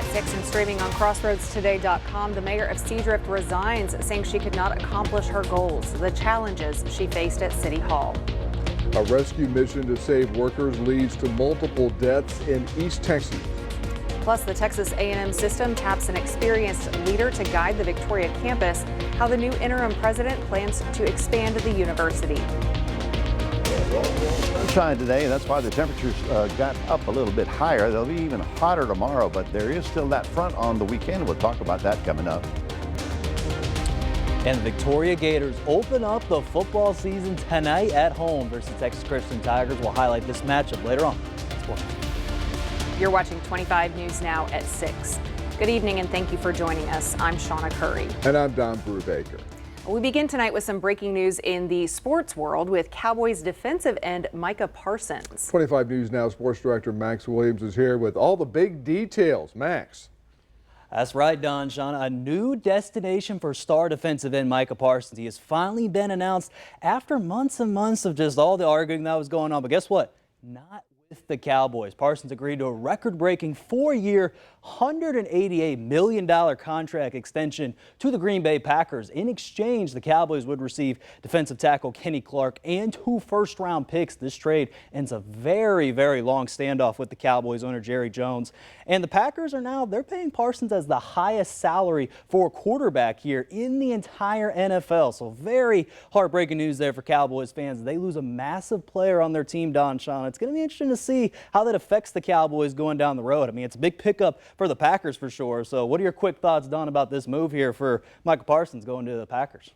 at 6 and streaming on CrossroadsToday.com. The mayor of Seadrift resigns, saying she could not accomplish her goals, the challenges she faced at City Hall. A rescue mission to save workers leads to multiple deaths in East Texas. Plus, the Texas A&M system taps an experienced leader to guide the Victoria campus, how the new interim president plans to expand the university. Sunshine today, that's why the temperatures got up a little bit higher. They'll be even hotter tomorrow, but there is still that front on the weekend. We'll talk about that coming up. And the Victoria Gators open up the football season tonight at home versus Texas Christian Tigers. We'll highlight this matchup later on. You're watching 25 News Now at 6. Good evening and thank you for joining us. I'm Shauna Curry. And I'm Don Brubaker. We begin tonight with some breaking news in the sports world with Cowboys defensive end Micah Parsons. 25 News Now sports director Max Williams is here with all the big details. Max. That's right, Don. Shauna, a new destination for star defensive end Micah Parsons. He has finally been announced after months and months of just all the arguing that was going on. But guess what? Not with the Cowboys. Parsons agreed to a record-breaking 4-year, $188 million contract extension to the Green Bay Packers. In exchange, the Cowboys would receive defensive tackle Kenny Clark and 2 first-round picks. This trade ends a very, very long standoff with the Cowboys owner Jerry Jones. And the Packers are now, they're paying Parsons as the highest salary for a quarterback here in the entire NFL. So very heartbreaking news there for Cowboys fans. They lose a massive player on their team, Don. Shauna. It's going to be interesting to see how that affects the Cowboys going down the road. I mean, it's a big pickup for the Packers for sure. So what are your quick thoughts, Don, about this move here for Micah Parsons going to the Packers?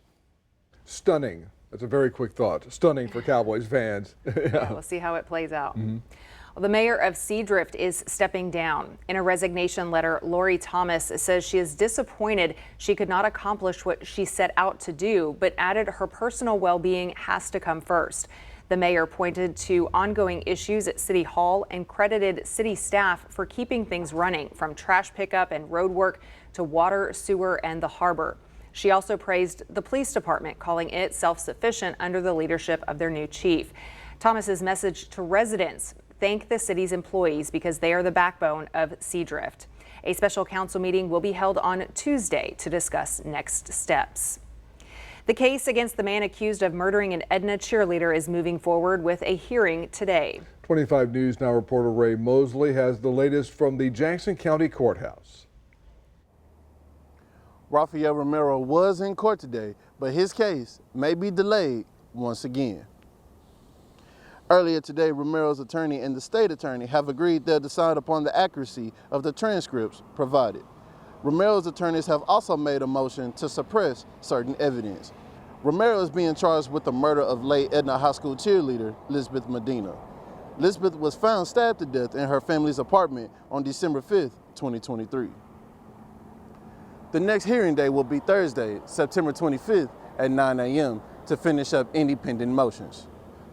Stunning. That's a very quick thought. Stunning for Cowboys fans. Yeah, we'll see how it plays out. Well, the mayor of Seadrift is stepping down. In a resignation letter, Lori Thomas says she is disappointed she could not accomplish what she set out to do, but added her personal well-being has to come first. The mayor pointed to ongoing issues at City Hall and credited city staff for keeping things running, from trash pickup and road work to water, sewer, and the harbor. She also praised the police department, calling it self-sufficient under the leadership of their new chief. Thomas's message to residents: thank the city's employees because they are the backbone of Seadrift. A special council meeting will be held on Tuesday to discuss next steps. The case against the man accused of murdering an Edna cheerleader is moving forward with a hearing today. 25 News Now reporter Ray Mosley has the latest from the Jackson County Courthouse. Rafael Romero was in court today, but his case may be delayed once again. Earlier today, Romero's attorney and the state attorney have agreed they'll decide upon the accuracy of the transcripts provided. Romero's attorneys have also made a motion to suppress certain evidence. Romero is being charged with the murder of late Edna High School cheerleader Lisbeth Medina. Lisbeth was found stabbed to death in her family's apartment on December 5th, 2023. The next hearing day will be Thursday, September 25th at 9 a.m. to finish up independent motions.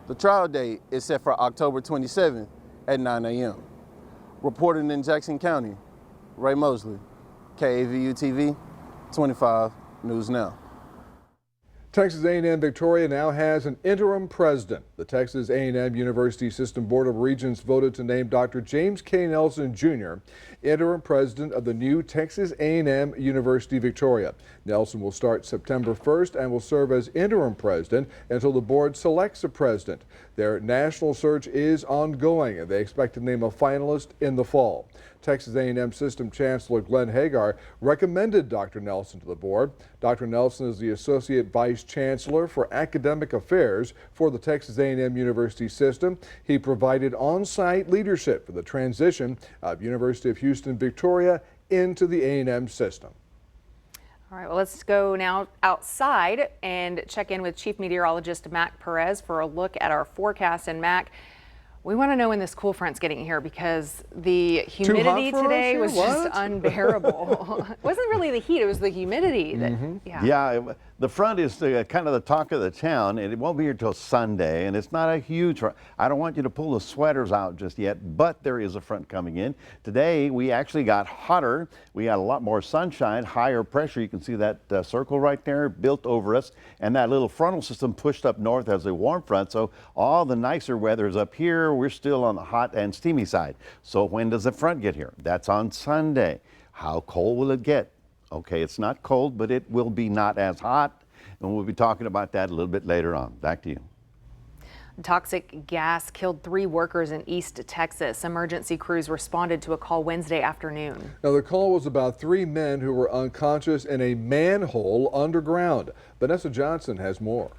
The trial date is set for October 27th at 9 a.m. Reporting in Jackson County, Ray Mosley, KAVU TV, 25 News Now. Texas A&M Victoria now has an interim president. The Texas A&M University System Board of Regents voted to name Dr. James K. Nelson Jr. interim president of the new Texas A&M University Victoria. Nelson will start September 1st and will serve as interim president until the board selects a president. Their national search is ongoing, and they expect to name a finalist in the fall. Texas A&M System Chancellor Glenn Hagar recommended Dr. Nelson to the board. Dr. Nelson is the Associate Vice Chancellor for Academic Affairs for the Texas A&M University System. He provided on-site leadership for the transition of University of Houston Victoria into the A&M system. All right, well, let's go now outside and check in with Chief Meteorologist Mac Perez for a look at our forecast. And Mac, we want to know when this cool front's getting here because the humidity today was just unbearable. It wasn't really the heat, it was the humidity. Yeah, the front is kind of the talk of the town, and it won't be here till Sunday, and it's not a huge front. I don't want you to pull the sweaters out just yet, but there is a front coming in. Today, we actually got hotter. We had a lot more sunshine, higher pressure. You can see that circle right there built over us, and that little frontal system pushed up north as a warm front, so all the nicer weather is up here. We're still on the hot and steamy side. So when does the front get here? That's on Sunday. How cold will it get? Okay, it's not cold, but it will be not as hot. And we'll be talking about that a little bit later on. Back to you. Toxic gas killed 3 workers in East Texas. Emergency crews responded to a call Wednesday afternoon. Now, the call was about 3 men who were unconscious in a manhole underground. Vanessa Johnson has more.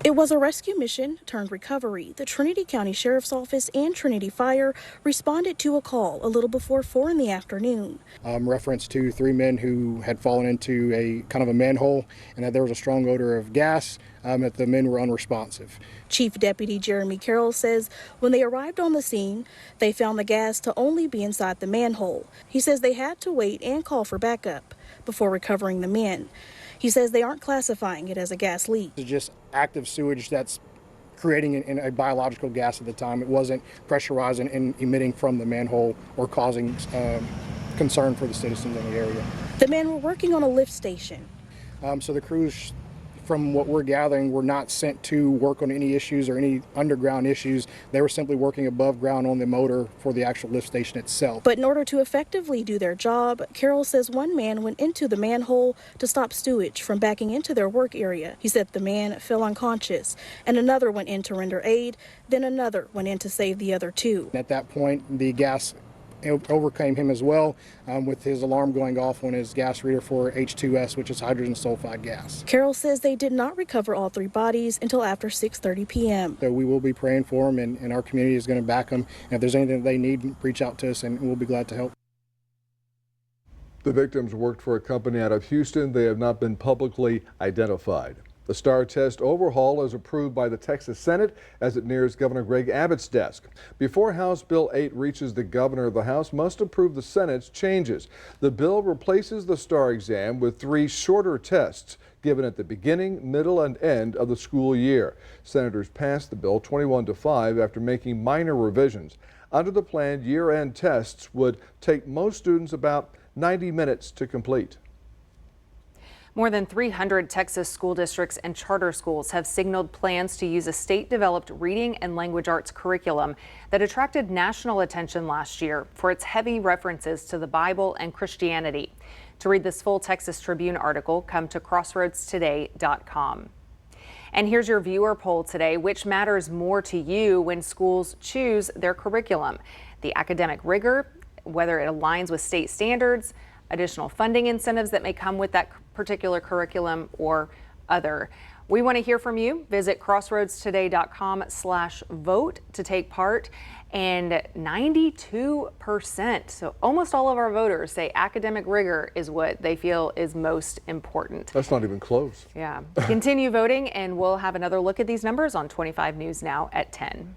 It was a rescue mission turned recovery. The Trinity County Sheriff's Office and Trinity Fire responded to a call a little before 4 in the afternoon. Reference to 3 men who had fallen into a kind of a manhole and that there was a strong odor of gas, that the men were unresponsive. Chief Deputy Jeremy Carroll says when they arrived on the scene, they found the gas to only be inside the manhole. He says they had to wait and call for backup before recovering the men. He says they aren't classifying it as a gas leak. It's just active sewage that's creating a biological gas at the time. It wasn't pressurizing and emitting from the manhole or causing concern for the citizens in the area. The men were working on a lift station. So the crews, from what we're gathering, were not sent to work on any issues or any underground issues. They were simply working above ground on the motor for the actual lift station itself. But in order to effectively do their job, Carroll says one man went into the manhole to stop sewage from backing into their work area. He said the man fell unconscious and another went in to render aid, then another went in to save the other 2. At that point, the gas overcame him as well, with his alarm going off on his gas reader for H2S, which is hydrogen sulfide gas. Carroll says they did not recover all 3 bodies until after 6:30 p.m. So we will be praying for them, and our community is going to back them. And if there's anything that they need, reach out to us, and we'll be glad to help. The victims worked for a company out of Houston. They have not been publicly identified. The STAR test overhaul is approved by the Texas Senate as it nears Governor Greg Abbott's desk. Before House Bill 8 reaches the governor, the House must approve the Senate's changes. The bill replaces the STAR exam with 3 shorter tests given at the beginning, middle, and end of the school year. Senators passed the bill 21-5 after making minor revisions. Under the plan, year-end tests would take most students about 90 minutes to complete. More than 300 Texas school districts and charter schools have signaled plans to use a state-developed reading and language arts curriculum that attracted national attention last year for its heavy references to the Bible and Christianity. To read this full Texas Tribune article, come to crossroadstoday.com. And here's your viewer poll today. Which matters more to you when schools choose their curriculum? The academic rigor, whether it aligns with state standards, additional funding incentives that may come with that particular curriculum, or other. We want to hear from you. Visit crossroadstoday.com/vote to take part. And 92%, so almost all of our voters, say academic rigor is what they feel is most important. That's not even close. Yeah. Continue voting, and we'll have another look at these numbers on 25 News Now at 10.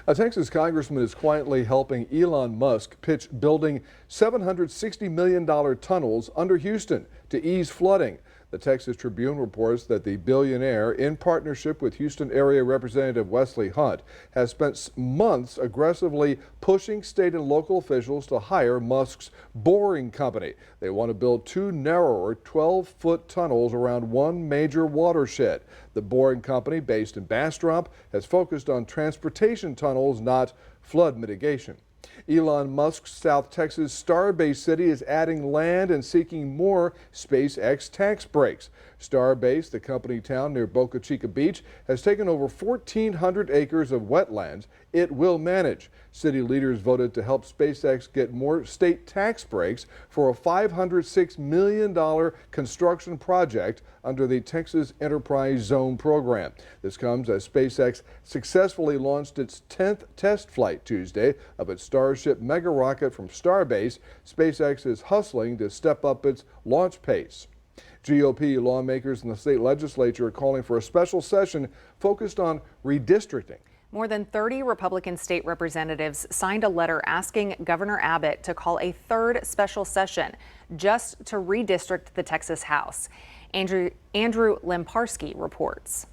A Texas congressman is quietly helping Elon Musk pitch building $760 million tunnels under Houston to ease flooding. The Texas Tribune reports that the billionaire, in partnership with Houston area Representative Wesley Hunt, has spent months aggressively pushing state and local officials to hire Musk's boring company. They want to build 2 narrower 12-foot tunnels around one major watershed. The boring company, based in Bastrop, has focused on transportation tunnels, not flood mitigation. Elon Musk's South Texas Starbase City is adding land and seeking more SpaceX tax breaks. Starbase, the company town near Boca Chica Beach, has taken over 1,400 acres of wetlands it will manage. City leaders voted to help SpaceX get more state tax breaks for a $506 million construction project under the Texas Enterprise Zone program. This comes as SpaceX successfully launched its 10th test flight Tuesday of its Starship mega rocket from Starbase. SpaceX is hustling to step up its launch pace. GOP lawmakers in the state legislature are calling for a special session focused on redistricting. More than 30 Republican state representatives signed a letter asking Governor Abbott to call a 3rd special session just to redistrict the Texas House. Andrew Lemparski reports.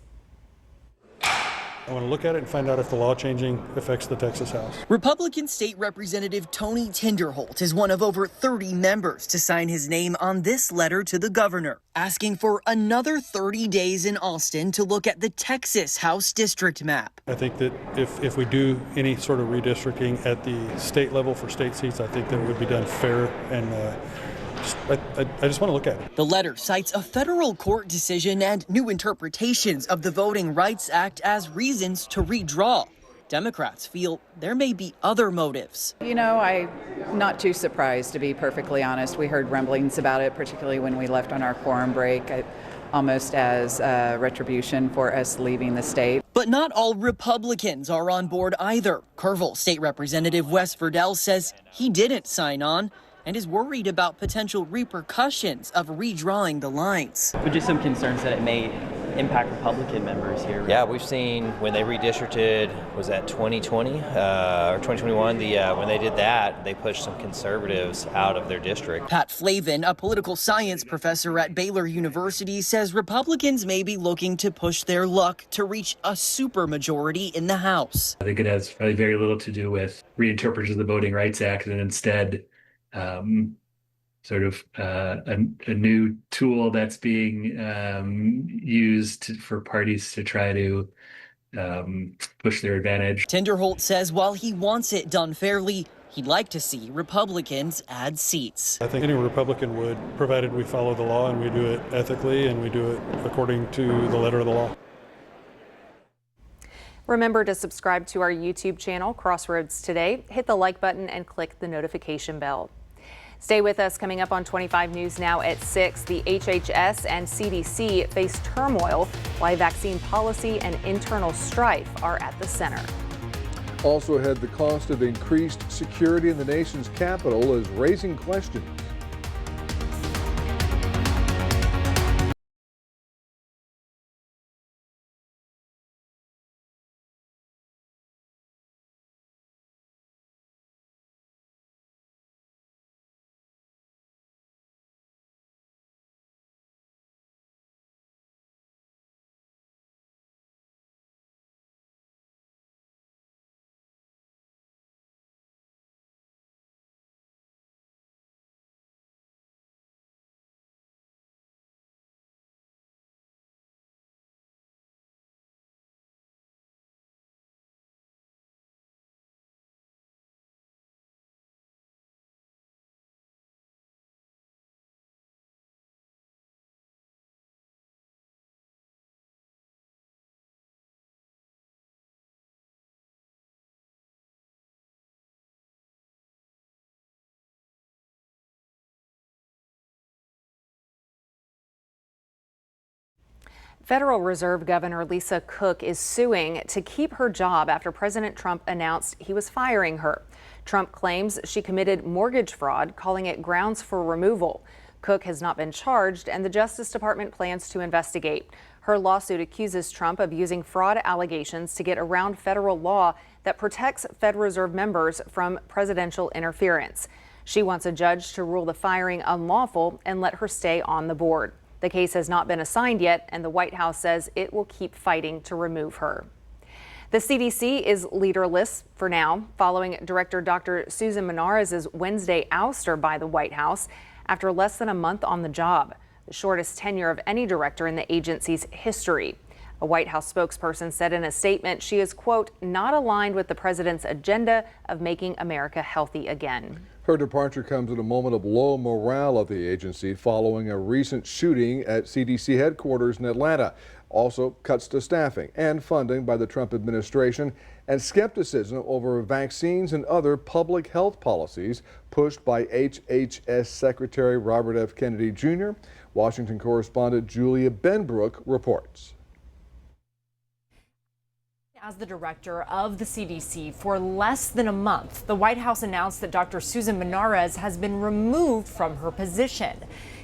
I want to look at it and find out if the law changing affects the Texas House. Republican State Representative Tony Tinderholt is one of over 30 members to sign his name on this letter to the governor, asking for another 30 days in Austin to look at the Texas House district map. I think that if we do any sort of redistricting at the state level for state seats, I think that it would be done fair and I just want to look at it. The letter cites a federal court decision and new interpretations of the Voting Rights Act as reasons to redraw. Democrats feel there may be other motives. You know, I'm not too surprised, to be perfectly honest. We heard rumblings about it, particularly when we left on our quorum break, almost as retribution for us leaving the state. But not all Republicans are on board either. Kerrville State Representative Wes Verdell says he didn't sign on and is worried about potential repercussions of redrawing the lines. But just some concerns that it may impact Republican members here. Yeah, we've seen when they redistricted, was that 2020 or 2021? When they did that, they pushed some conservatives out of their district. Pat Flavin, a political science professor at Baylor University, says Republicans may be looking to push their luck to reach a supermajority in the House. I think it has probably very little to do with reinterpretation of the Voting Rights Act, and instead sort of a new tool that's being used for parties to try to push their advantage. Tinderholt says while he wants it done fairly, he'd like to see Republicans add seats. I think any Republican would, provided we follow the law and we do it ethically and we do it according to the letter of the law. Remember to subscribe to our YouTube channel, Crossroads Today. Hit the like button and click the notification bell. Stay with us. Coming up on 25 News Now at 6, the HHS and CDC face turmoil, why vaccine policy and internal strife are at the center. Also ahead, the cost of increased security in the nation's capital is raising questions. Federal Reserve Governor Lisa Cook is suing to keep her job after President Trump announced he was firing her. Trump claims she committed mortgage fraud, calling it grounds for removal. Cook has not been charged, and the Justice Department plans to investigate. Her lawsuit accuses Trump of using fraud allegations to get around federal law that protects Fed Reserve members from presidential interference. She wants a judge to rule the firing unlawful and let her stay on the board. The case has not been assigned yet, and the White House says it will keep fighting to remove her. The CDC is leaderless for now, following Director Dr. Susan Menarez's Wednesday ouster by the White House after less than a month on the job, the shortest tenure of any director in the agency's history. A White House spokesperson said in a statement she is, quote, not aligned with the president's agenda of making America healthy again. Her departure comes at a moment of low morale of the agency following a recent shooting at CDC headquarters in Atlanta. Also, cuts to staffing and funding by the Trump administration and skepticism over vaccines and other public health policies pushed by HHS Secretary Robert F. Kennedy Jr. Washington correspondent Julia Benbrook reports. As the director of the CDC for less than a month, the White House announced that Dr. Susan Menarez has been removed from her position.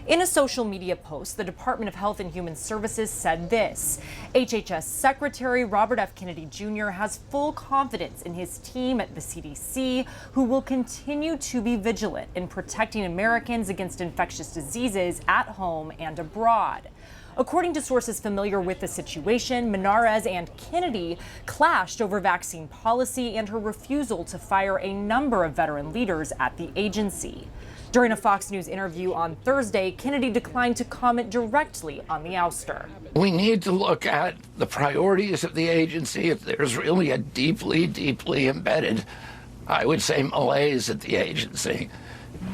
In a social media post, the Department of Health and Human Services said this: HHS Secretary Robert F. Kennedy Jr. has full confidence in his team at the CDC, who will continue to be vigilant in protecting Americans against infectious diseases at home and abroad. According to sources familiar with the situation, Menarez and Kennedy clashed over vaccine policy and her refusal to fire a number of veteran leaders at the agency. During a Fox News interview on Thursday, Kennedy declined to comment directly on the ouster. We need to look at the priorities of the agency. If there's really a deeply, deeply embedded, I would say, malaise at the agency.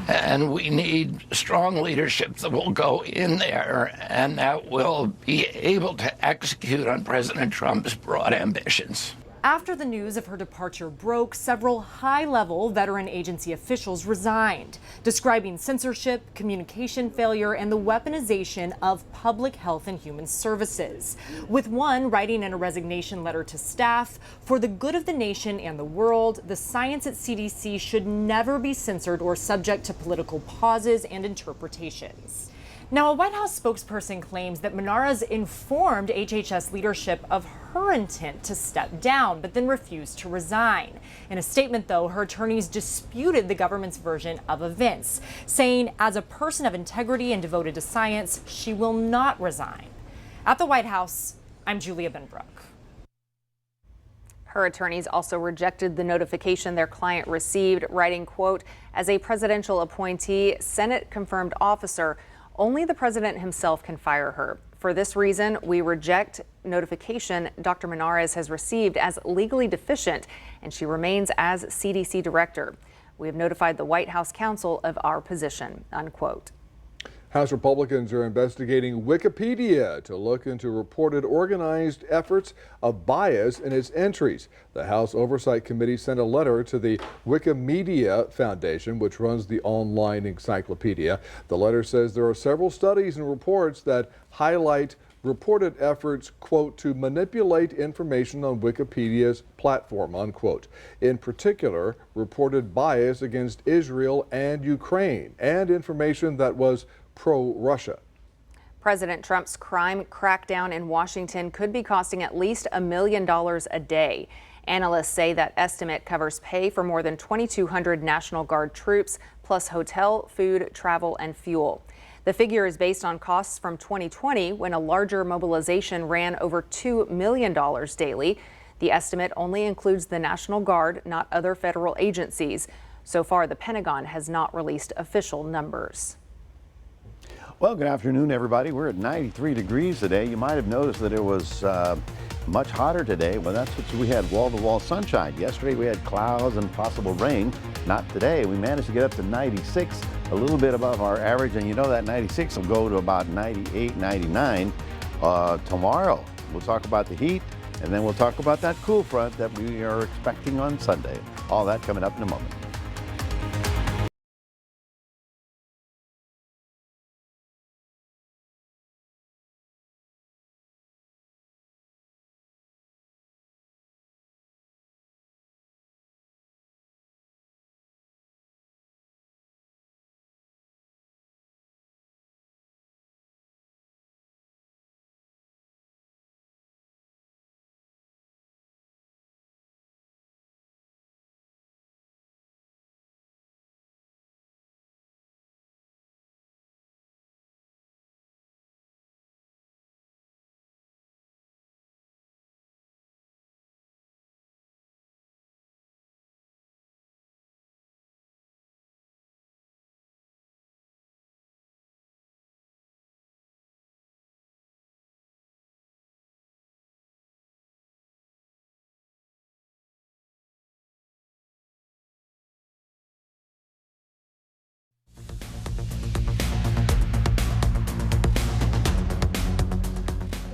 And we need strong leadership that will go in there and that will be able to execute on President Trump's broad ambitions. After the news of her departure broke, several high-level veteran agency officials resigned, describing censorship, communication failure, and the weaponization of public health and human services. With one writing in a resignation letter to staff, "For the good of the nation and the world, the science at CDC should never be censored or subject to political pauses and interpretations." Now, a White House spokesperson claims that Menarez informed HHS leadership of her intent to step down, but then refused to resign. In a statement, though, her attorneys disputed the government's version of events, saying, as a person of integrity and devoted to science, she will not resign. At the White House, I'm Julia Benbrook. Her attorneys also rejected the notification their client received, writing, quote, "As a presidential appointee, Senate-confirmed officer, only the president himself can fire her. For this reason, we reject notification Dr. Menarez has received as legally deficient, and she remains as CDC director. We have notified the White House counsel of our position," unquote. House Republicans are investigating Wikipedia to look into reported organized efforts of bias in its entries. The House Oversight Committee sent a letter to the Wikimedia Foundation, which runs the online encyclopedia. The letter says there are several studies and reports that highlight reported efforts, quote, to manipulate information on Wikipedia's platform, unquote. In particular, reported bias against Israel and Ukraine, and information that was pro-Russia. President Trump's crime crackdown in Washington could be costing at least $1 million a day. Analysts say that estimate covers pay for more than 2,200 National Guard troops, plus hotel, food, travel, and fuel. The figure is based on costs from 2020, when a larger mobilization ran over $2 million daily. The estimate only includes the National Guard, not other federal agencies. So far, the Pentagon has not released official numbers. Well, good afternoon, everybody. We're at 93 degrees today. You might have noticed that it was much hotter today. Well, that's what we had, wall-to-wall sunshine. Yesterday we had clouds and possible rain. Not today. We managed to get up to 96, a little bit above our average, and you know that 96 will go to about 98, 99 tomorrow. We'll talk about the heat, and then we'll talk about that cool front that we are expecting on Sunday. All that coming up in a moment.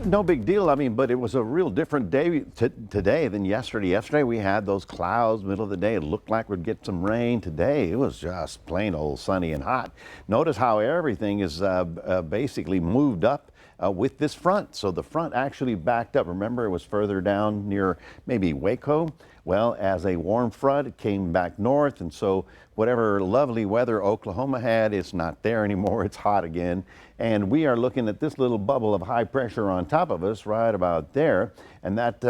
No big deal. I mean, but it was a real different day today than yesterday. Yesterday we had those clouds, middle of the day. It looked like we'd get some rain. Today it was just plain old sunny and hot. Notice how everything is basically moved up with this front. So the front actually backed up. Remember, it was further down near maybe Waco. Well, as a warm front, it came back north, and so whatever lovely weather Oklahoma had, it's not there anymore. It's hot again. And we are looking at this little bubble of high pressure on top of us right about there, and that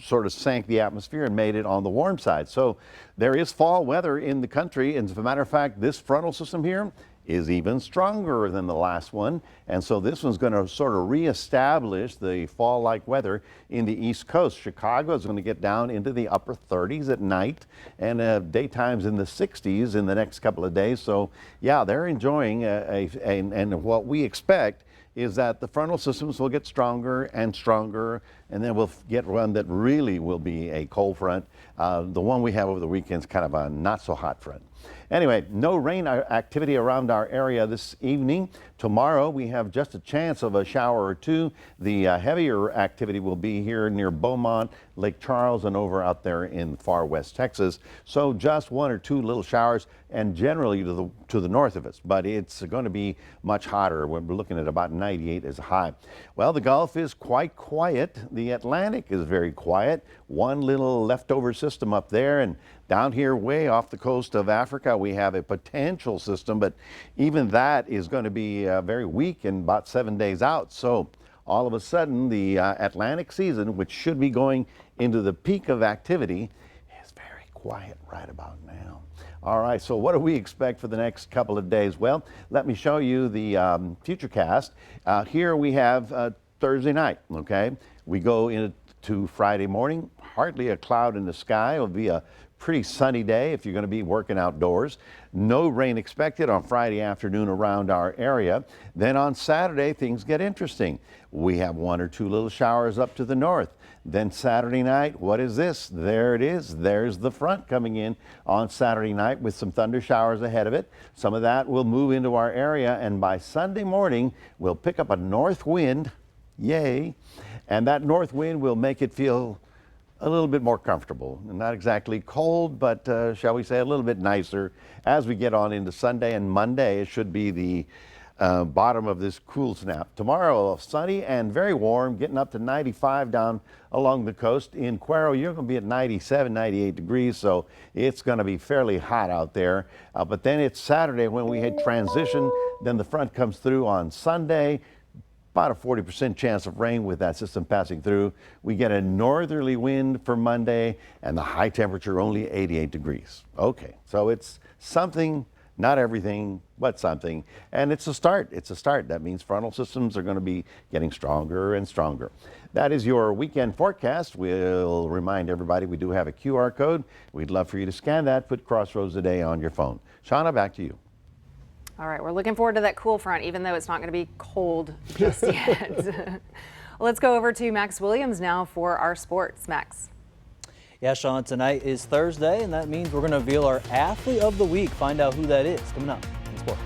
sort of sank the atmosphere and made it on the warm side. So there is fall weather in the country, and as a matter of fact, this frontal system here is even stronger than the last one. And so this one's going to sort of reestablish the fall-like weather in the East Coast. Chicago is going to get down into the upper 30s at night and daytimes in the 60s in the next couple of days. So yeah, they're enjoying and what we expect is that the frontal systems will get stronger and stronger, and then we'll get one that really will be a cold front. The one we have over the weekend is kind of a not so hot front. Anyway, no rain activity around our area this evening. Tomorrow we have just a chance of a shower or two. The heavier activity will be here near Beaumont, Lake Charles, and over out there in far west Texas. So just one or two little showers, and generally to the north of us. But it's going to be much hotter. We're looking at about 98 as a high. Well, the Gulf is quite quiet. The Atlantic is very quiet. One little leftover system up there, and down here way off the coast of Africa we have a potential system, but even that is going to be very weak and about 7 days out. So all of a sudden the Atlantic season, which should be going into the peak of activity, is very quiet right about now. All right, so what do we expect for the next couple of days? Well, let me show you the Futurecast. Here we have Thursday night, okay? We go into Friday morning, hardly a cloud in the sky. It'll be a pretty sunny day if you're going to be working outdoors. No rain expected on Friday afternoon around our area. Then on Saturday, things get interesting. We have one or two little showers up to the north. Then Saturday night, what is this? There it is. There's the front coming in on Saturday night with some thunder showers ahead of it. Some of that will move into our area, and by Sunday morning, we'll pick up a north wind. Yay. And that north wind will make it feel a little bit more comfortable. Not exactly cold, but shall we say a little bit nicer as we get on into Sunday and Monday. It should be the bottom of this cool snap. Tomorrow, sunny and very warm, getting up to 95 down along the coast. In Cuero, you're going to be at 97, 98 degrees, so it's going to be fairly hot out there. But then it's Saturday when we had transition. Then the front comes through on Sunday. About a 40% chance of rain with that system passing through. We get a northerly wind for Monday, and the high temperature only 88 degrees. Okay, so it's something, not everything, but something. And it's a start. It's a start. That means frontal systems are going to be getting stronger and stronger. That is your weekend forecast. We'll remind everybody we do have a QR code. We'd love for you to scan that, put Crossroads Today on your phone. Shauna, back to you. All right, we're looking forward to that cool front, even though it's not going to be cold just yet. Let's go over to Max Williams now for our sports. Max. Yeah, Sean, tonight is Thursday, and that means we're going to reveal our athlete of the week. Find out who that is coming up in sports.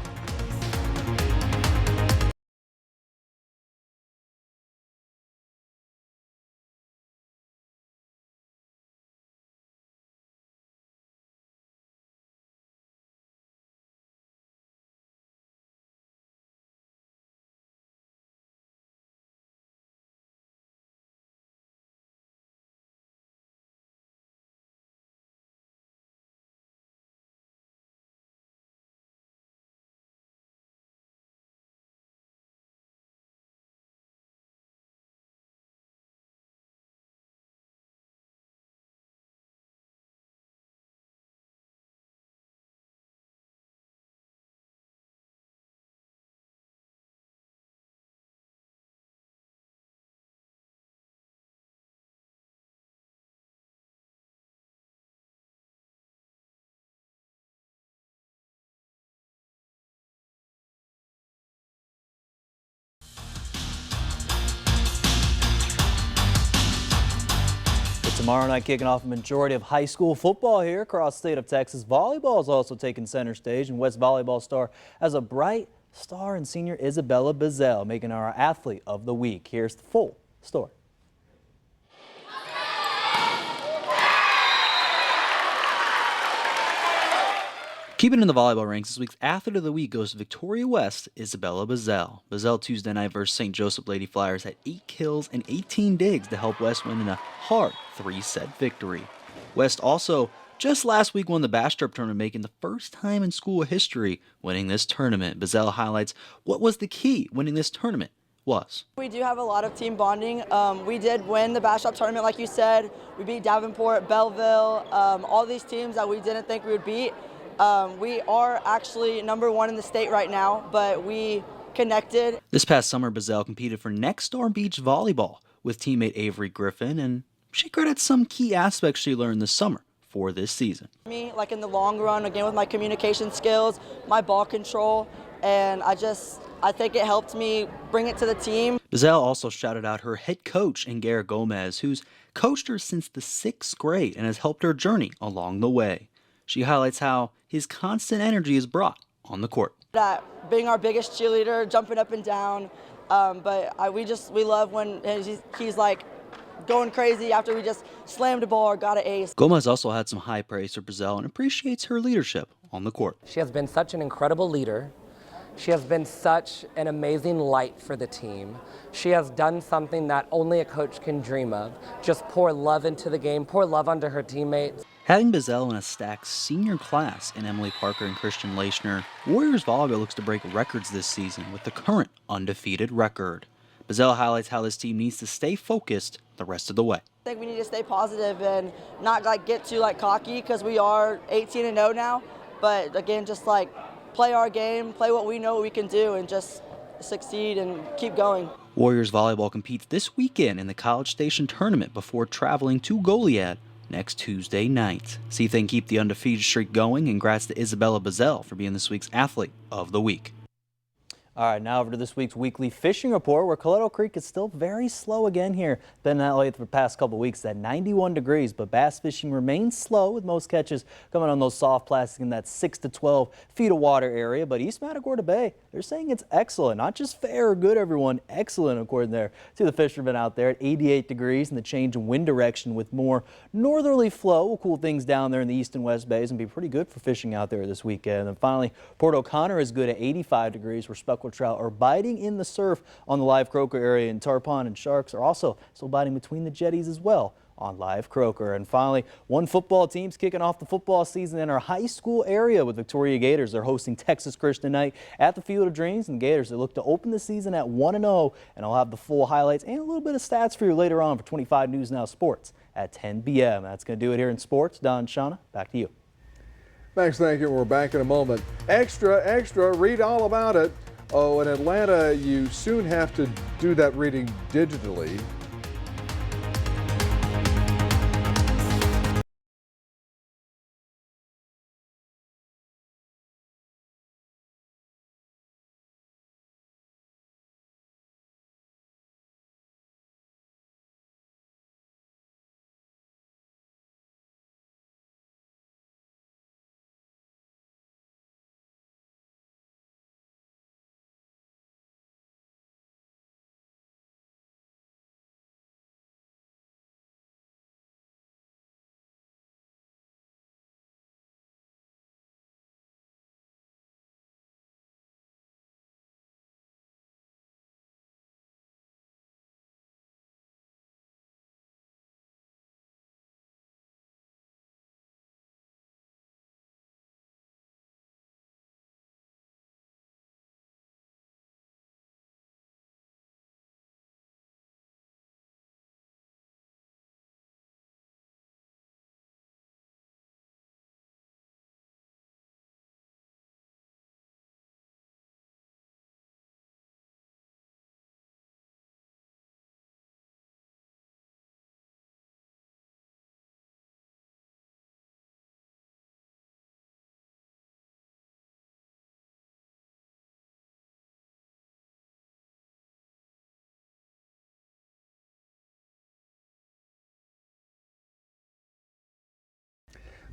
Tomorrow night, kicking off a majority of high school football here across the state of Texas. Volleyball is also taking center stage, and West Volleyball star has a bright star in senior Isabella Bazell, making her our athlete of the week. Here's the full story. Keeping in the volleyball ranks, this week's Athlete of the Week goes to Victoria West, Isabella Bazell. Bazell Tuesday night versus St. Joseph Lady Flyers had 8 kills and 18 digs to help West win in a hard 3-set victory. West also just last week won the Bastrop tournament, making the first time in school history winning this tournament. Bazell highlights what was the key winning this tournament was. We do have a lot of team bonding. We did win the Bastrop tournament, like you said. We beat Davenport, Belleville, all these teams that we didn't think we would beat. We are actually #1 in the state right now, but we connected. This past summer, Bazell competed for Next Star Beach Volleyball with teammate Avery Griffin, and she credits some key aspects she learned this summer for this season. Me, like in the long run, again with my communication skills, my ball control, and I think it helped me bring it to the team. Bazell also shouted out her head coach, Ingera Gomez, who's coached her since the 6th grade and has helped her journey along the way. She highlights how his constant energy is brought on the court. That being our biggest cheerleader, jumping up and down, but we love when he's like going crazy after we just slammed a ball or got an ace. Gomez also had some high praise for Bazell and appreciates her leadership on the court. She has been such an incredible leader. She has been such an amazing light for the team. She has done something that only a coach can dream of. Just pour love into the game, pour love onto her teammates. Having Bazell in a stacked senior class in Emily Parker and Christian Leischner, Warriors volleyball looks to break records this season with the current undefeated record. Bazell highlights how this team needs to stay focused the rest of the way. I think we need to stay positive and not get too cocky, because we are 18-0 now. But again, just play our game, play what we know we can do, and just succeed and keep going. Warriors volleyball competes this weekend in the College Station tournament before traveling to Goliad next Tuesday night. See if they can keep the undefeated streak going, and congrats to Isabella Bazell for being this week's Athlete of the Week. All right, now over to this week's weekly fishing report, where Coleto Creek is still very slow again here. Been that way for the past couple of weeks at 91 degrees, but bass fishing remains slow with most catches coming on those soft plastic in that 6 to 12 feet of water area. But East Matagorda Bay, they're saying it's excellent, not just fair or good, everyone, excellent according there to the fishermen out there at 88 degrees, and the change in wind direction with more northerly flow will cool things down there in the east and west bays and be pretty good for fishing out there this weekend. And finally, Port O'Connor is good at 85 degrees, where speckled trout are biting in the surf on the Live Croaker area, and tarpon and sharks are also still biting between the jetties as well on Live Croaker. And finally, one football team's kicking off the football season in our high school area with Victoria Gators. They're hosting Texas Christian tonight at the Field of Dreams, and Gators, they look to open the season at 1-0, and I'll have the full highlights and a little bit of stats for you later on for 25 News Now Sports at 10 p.m. That's going to do it here in sports. Don, Shauna, back to you. Thanks, thank you. We're back in a moment. Extra, extra, read all about it. Oh, in Atlanta, you soon have to do that reading digitally.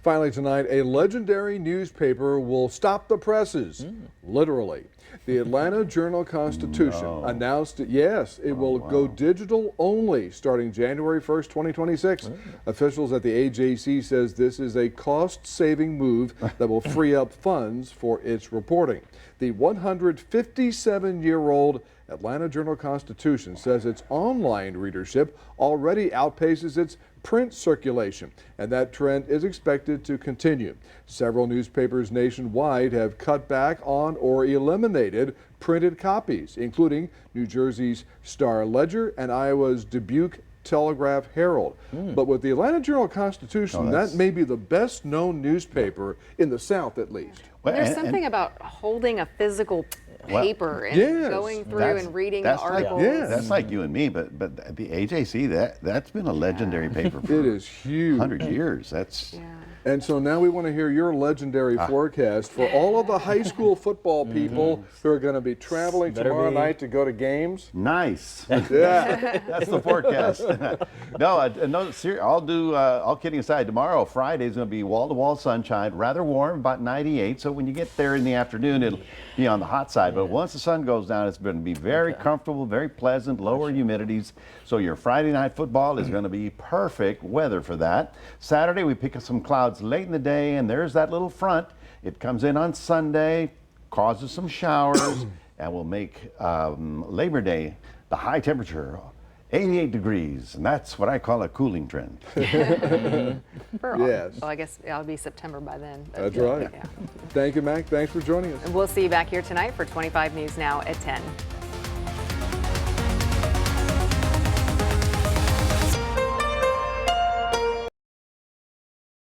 Finally tonight, a legendary newspaper will stop the presses, literally. The Atlanta Journal-Constitution announced it, yes, it will go digital only starting January 1st, 2026. Officials at the AJC says this is a cost-saving move that will free up funds for its reporting. The 157-year-old Atlanta Journal-Constitution says its online readership already outpaces its print circulation, and that trend is expected to continue. Several newspapers nationwide have cut back on or eliminated printed copies, including New Jersey's Star Ledger and Iowa's Dubuque Telegraph Herald. But with the Atlanta Journal-Constitution, that may be the best known newspaper in the South at least. There's something about holding a physical paper and going through and reading the articles. That's like you and me, but the AJC, that's been a legendary paper for it is huge. 100 years. That's And so now we want to hear your legendary forecast for all of the high school football people who are going to be traveling tomorrow night to go to games. Nice. Yeah. That's the forecast. All kidding aside, tomorrow, Friday, is going to be wall-to-wall sunshine, rather warm, about 98. So when you get there in the afternoon, it'll be on the hot side. But once the sun goes down, it's going to be very comfortable, very pleasant, lower humidities. So your Friday night football is going to be perfect weather for that. Saturday, we pick up some clouds late in the day, and there's that little front. It comes in on Sunday, causes some showers, and will make Labor Day the high temperature 88 degrees, and that's what I call a cooling trend. Yes. Well, I guess it'll be September by then. That's right. Thank you, Mac. Thanks for joining us. And we'll see you back here tonight for 25 News Now at 10.